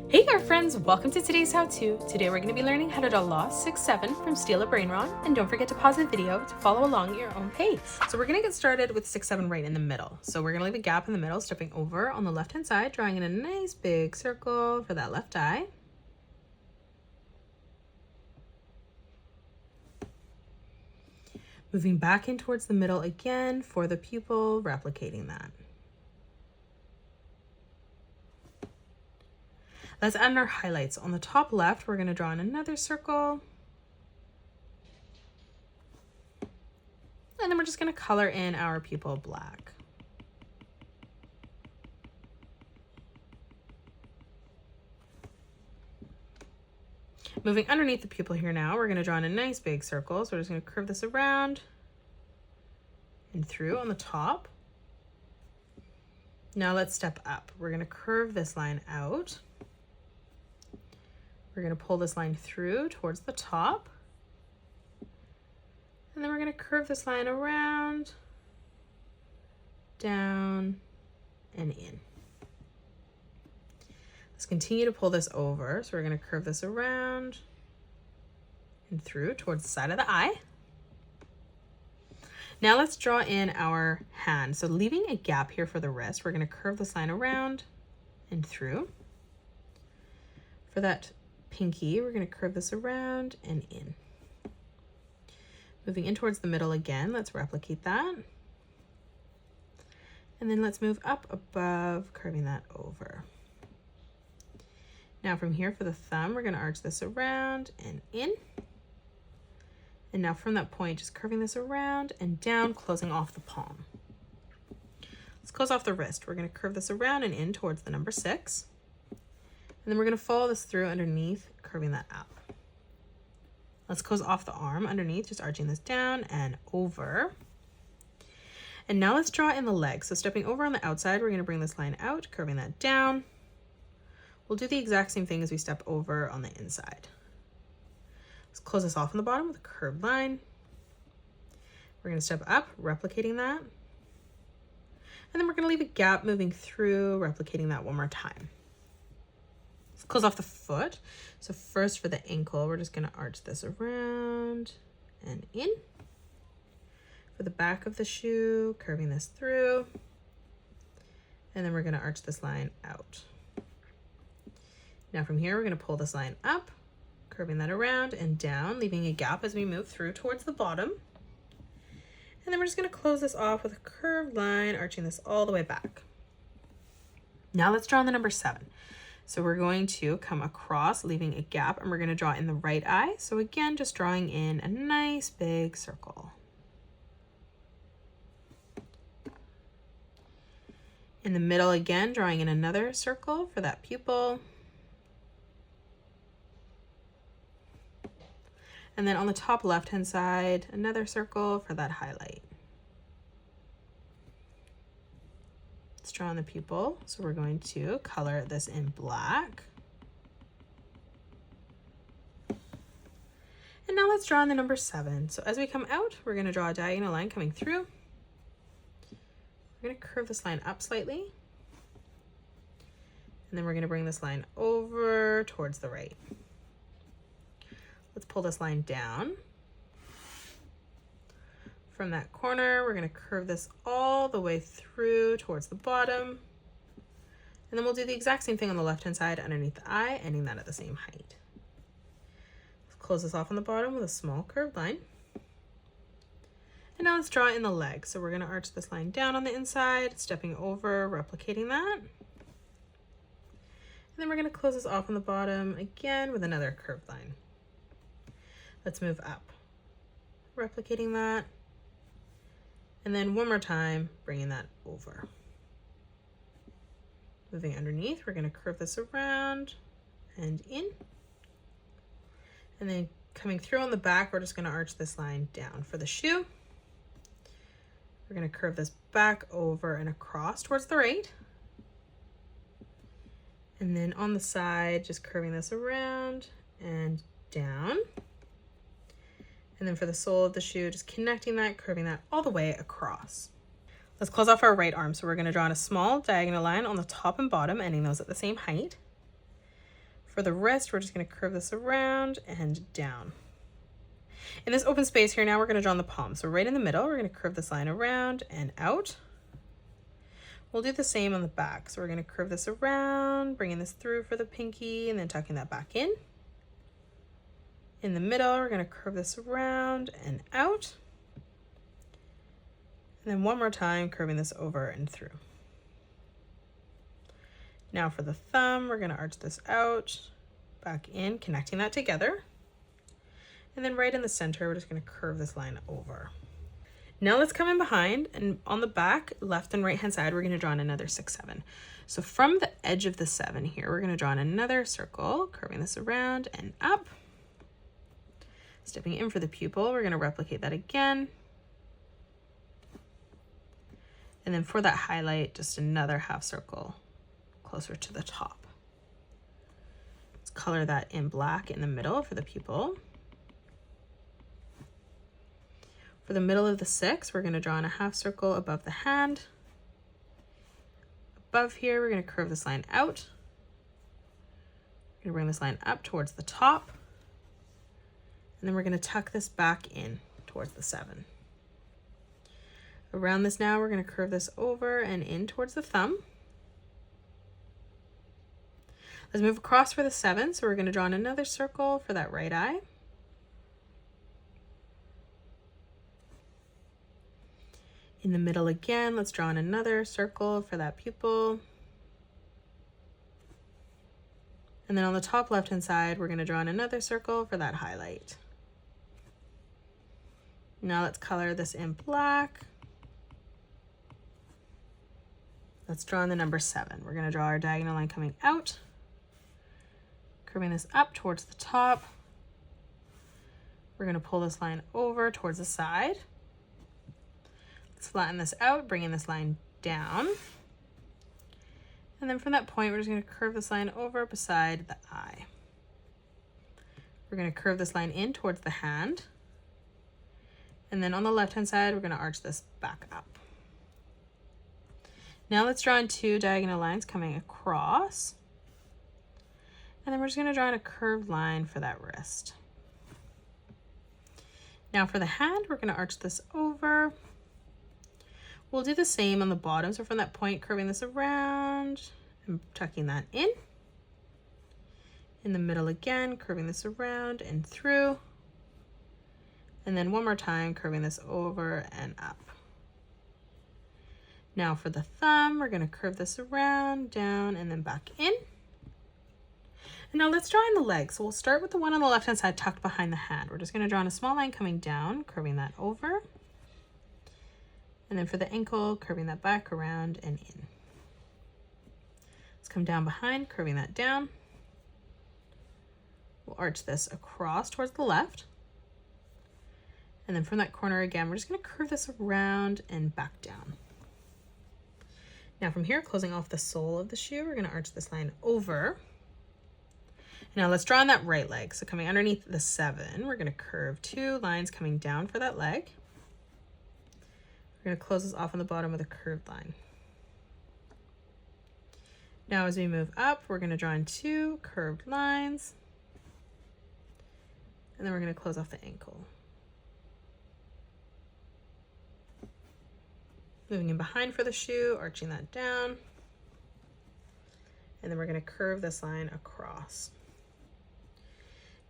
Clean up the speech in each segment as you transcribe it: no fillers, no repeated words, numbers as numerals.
Hey there friends, welcome to today's how-to. Today we're going to be learning how to draw Law 6-7 from Steal a Brainrot, and don't forget to pause the video to follow along at your own pace. So we're going to get started with 6-7 right in the middle. So we're going to leave a gap in the middle, stepping over on the left hand side, drawing in a nice big circle for that left eye. Moving back in towards the middle again for the pupil, replicating that. Let's add in our highlights. On the top left, we're going to draw in another circle. And then we're just going to color in our pupil black. Moving underneath the pupil here now, we're going to draw in a nice big circle. So we're just going to curve this around and through on the top. Now let's step up. We're going to curve this line out. We're going to pull this line through towards the top. And then we're going to curve this line around, down, and in. Let's continue to pull this over. So we're going to curve this around and through towards the side of the eye. Now let's draw in our hand. So leaving a gap here for the wrist, we're going to curve this line around and through. For that pinky, we're going to curve this around and in. Moving in towards the middle again, let's replicate that. And then let's move up above, curving that over. Now from here for the thumb, we're going to arch this around and in. And now from that point, just curving this around and down, closing off the palm. Let's close off the wrist. We're going to curve this around and in towards the number 6. And then we're going to follow this through underneath, curving that up. Let's close off the arm underneath, just arching this down and over. And now let's draw in the leg. So stepping over on the outside, we're going to bring this line out, curving that down. We'll do the exact same thing as we step over on the inside. Let's close this off on the bottom with a curved line. We're going to step up, replicating that. And then we're going to leave a gap moving through, replicating that one more time. Let's close off the foot. So first for the ankle, we're just going to arch this around and in. For the back of the shoe, curving this through. And then we're going to arch this line out. Now from here, we're going to pull this line up, curving that around and down, leaving a gap as we move through towards the bottom. And then we're just going to close this off with a curved line, arching this all the way back. Now let's draw in the number 7. So we're going to come across, leaving a gap, and we're going to draw in the right eye. So again, just drawing in a nice big circle. In the middle again, drawing in another circle for that pupil. And then on the top left-hand side, another circle for that highlight. Let's draw in the pupil. So we're going to color this in black. And now let's draw in the number 7. So as we come out, we're going to draw a diagonal line coming through. We're going to curve this line up slightly. And then we're going to bring this line over towards the right. Let's pull this line down. From that corner, we're going to curve this all the way through towards the bottom. And then we'll do the exact same thing on the left-hand side underneath the eye, ending that at the same height. Let's close this off on the bottom with a small curved line. And now let's draw in the leg. So we're going to arch this line down on the inside, stepping over, replicating that. And then we're going to close this off on the bottom again with another curved line. Let's move up, replicating that. And then one more time, bringing that over. Moving underneath, we're going to curve this around and in. And then coming through on the back, we're just going to arch this line down. For the shoe, we're going to curve this back over and across towards the right. And then on the side, just curving this around and down. And then for the sole of the shoe, just connecting that, curving that all the way across. Let's close off our right arm. So we're going to draw in a small diagonal line on the top and bottom, ending those at the same height. For the wrist, we're just going to curve this around and down. In this open space here, now we're going to draw on the palm. So right in the middle, we're going to curve this line around and out. We'll do the same on the back. So we're going to curve this around, bringing this through for the pinky, and then tucking that back in. In the middle, we're going to curve this around and out. And then one more time, curving this over and through. Now for the thumb, we're going to arch this out, back in, connecting that together. And then right in the center, we're just going to curve this line over. Now let's come in behind, and on the back, left and right hand side, we're going to draw in another 6, 7. So from the edge of the 7 here, we're going to draw in another circle, curving this around and up. Stepping in for the pupil, we're going to replicate that again. And then for that highlight, just another half circle closer to the top. Let's color that in black in the middle for the pupil. For the middle of the 6, we're going to draw in a half circle above the hand. Above here, we're going to curve this line out. We're going to bring this line up towards the top. And then we're going to tuck this back in towards the 7. Around this now, we're going to curve this over and in towards the thumb. Let's move across for the 7. So we're going to draw in another circle for that right eye. In the middle again, let's draw in another circle for that pupil. And then on the top left-hand side, we're going to draw in another circle for that highlight. Now let's color this in black. Let's draw in the number 7. We're going to draw our diagonal line coming out, curving this up towards the top. We're going to pull this line over towards the side. Let's flatten this out, bringing this line down. And then from that point, we're just going to curve this line over beside the eye. We're going to curve this line in towards the hand. And then on the left-hand side, we're going to arch this back up. Now let's draw in 2 diagonal lines coming across. And then we're just going to draw in a curved line for that wrist. Now for the hand, we're going to arch this over. We'll do the same on the bottom. So from that point, curving this around and tucking that in. In the middle again, curving this around and through. And then one more time, curving this over and up. Now for the thumb, we're going to curve this around, down, and then back in. And now let's draw in the legs. So we'll start with the one on the left-hand side tucked behind the hand. We're just going to draw in a small line coming down, curving that over. And then for the ankle, curving that back around and in. Let's come down behind, curving that down. We'll arch this across towards the left. And then from that corner again, we're just going to curve this around and back down. Now from here, closing off the sole of the shoe, we're going to arch this line over. Now let's draw on that right leg. So coming underneath the 7, we're going to curve 2 lines coming down for that leg. We're going to close this off on the bottom with a curved line. Now as we move up, we're going to draw in 2 curved lines. And then we're going to close off the ankle. Moving in behind for the shoe, arching that down. And then we're going to curve this line across.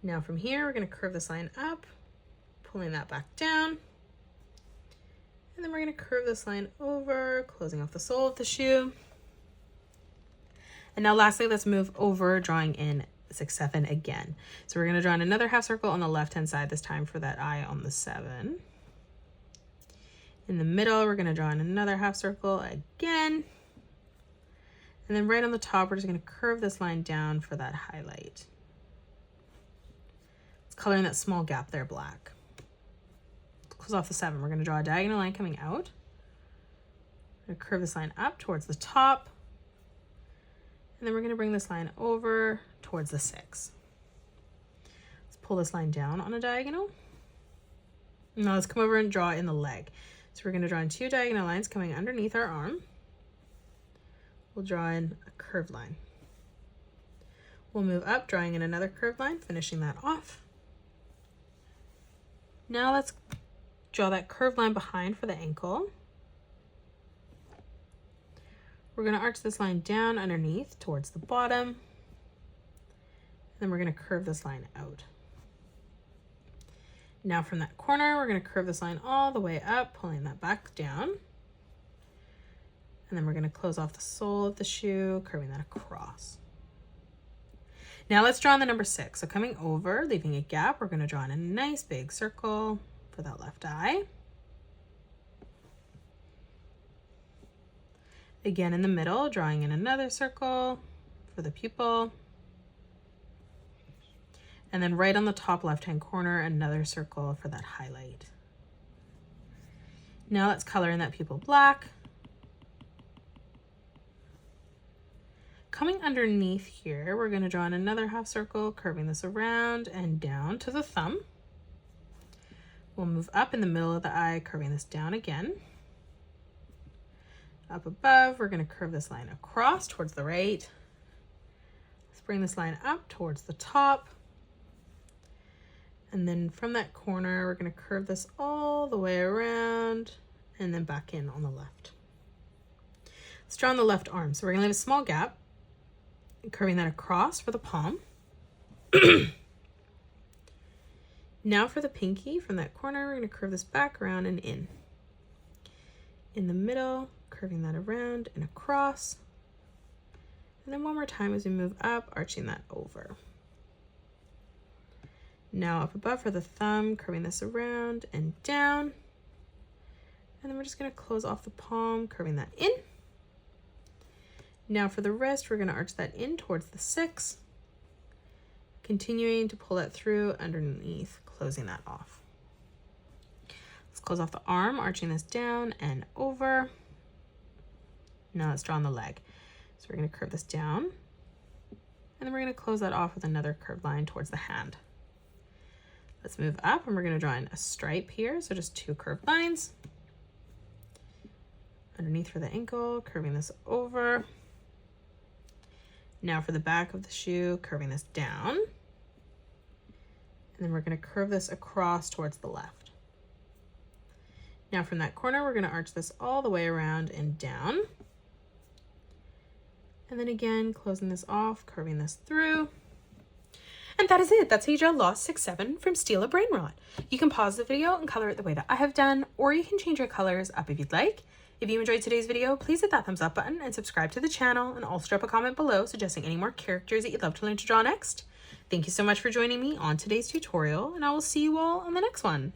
Now from here, we're going to curve this line up, pulling that back down. And then we're going to curve this line over, closing off the sole of the shoe. And now lastly, let's move over, drawing in 6, 7 again. So we're going to draw in another half circle on the left-hand side, this time for that eye on the 7. In the middle, we're going to draw in another half circle again. And then right on the top, we're just going to curve this line down for that highlight. Let's color in that small gap there black. Close off the 7. We're going to draw a diagonal line coming out. We're going to curve this line up towards the top. And then we're going to bring this line over towards the 6. Let's pull this line down on a diagonal. Now let's come over and draw in the leg. So we're going to draw in 2 diagonal lines coming underneath our arm. We'll draw in a curved line. We'll move up, drawing in another curved line, finishing that off. Now let's draw that curved line behind for the ankle. We're going to arch this line down underneath towards the bottom. And then we're going to curve this line out. Now from that corner, we're going to curve this line all the way up, pulling that back down. And then we're going to close off the sole of the shoe, curving that across. Now let's draw on the number 6. So coming over, leaving a gap, we're going to draw in a nice big circle for that left eye. Again in the middle, drawing in another circle for the pupil. And then right on the top left-hand corner, another circle for that highlight. Now let's color in that pupil black. Coming underneath here, we're going to draw in another half circle, curving this around and down to the thumb. We'll move up in the middle of the eye, curving this down again. Up above, we're going to curve this line across towards the right. Let's bring this line up towards the top. And then from that corner, we're going to curve this all the way around and then back in on the left. Let's draw on the left arm. So we're going to leave a small gap, curving that across for the palm. Now for the pinky, from that corner, we're going to curve this back around and in. In the middle, curving that around and across. And then one more time as we move up, arching that over. Now up above for the thumb, curving this around and down. And then we're just going to close off the palm, curving that in. Now for the wrist, we're going to arch that in towards the 6, continuing to pull that through underneath, closing that off. Let's close off the arm, arching this down and over. Now let's draw on the leg. So we're going to curve this down, and then we're going to close that off with another curved line towards the hand. Let's move up, and we're going to draw in a stripe here, so just 2 curved lines. Underneath for the ankle, curving this over. Now for the back of the shoe, curving this down. And then we're going to curve this across towards the left. Now from that corner, we're going to arch this all the way around and down. And then again, closing this off, curving this through. And that is it. That's how you draw Lost 6-7 from Stila Brainrot. You can pause the video and color it the way that I have done, or you can change your colors up if you'd like. If you enjoyed today's video, please hit that thumbs up button and subscribe to the channel, and also drop a comment below suggesting any more characters that you'd love to learn to draw next. Thank you so much for joining me on today's tutorial, and I will see you all on the next one.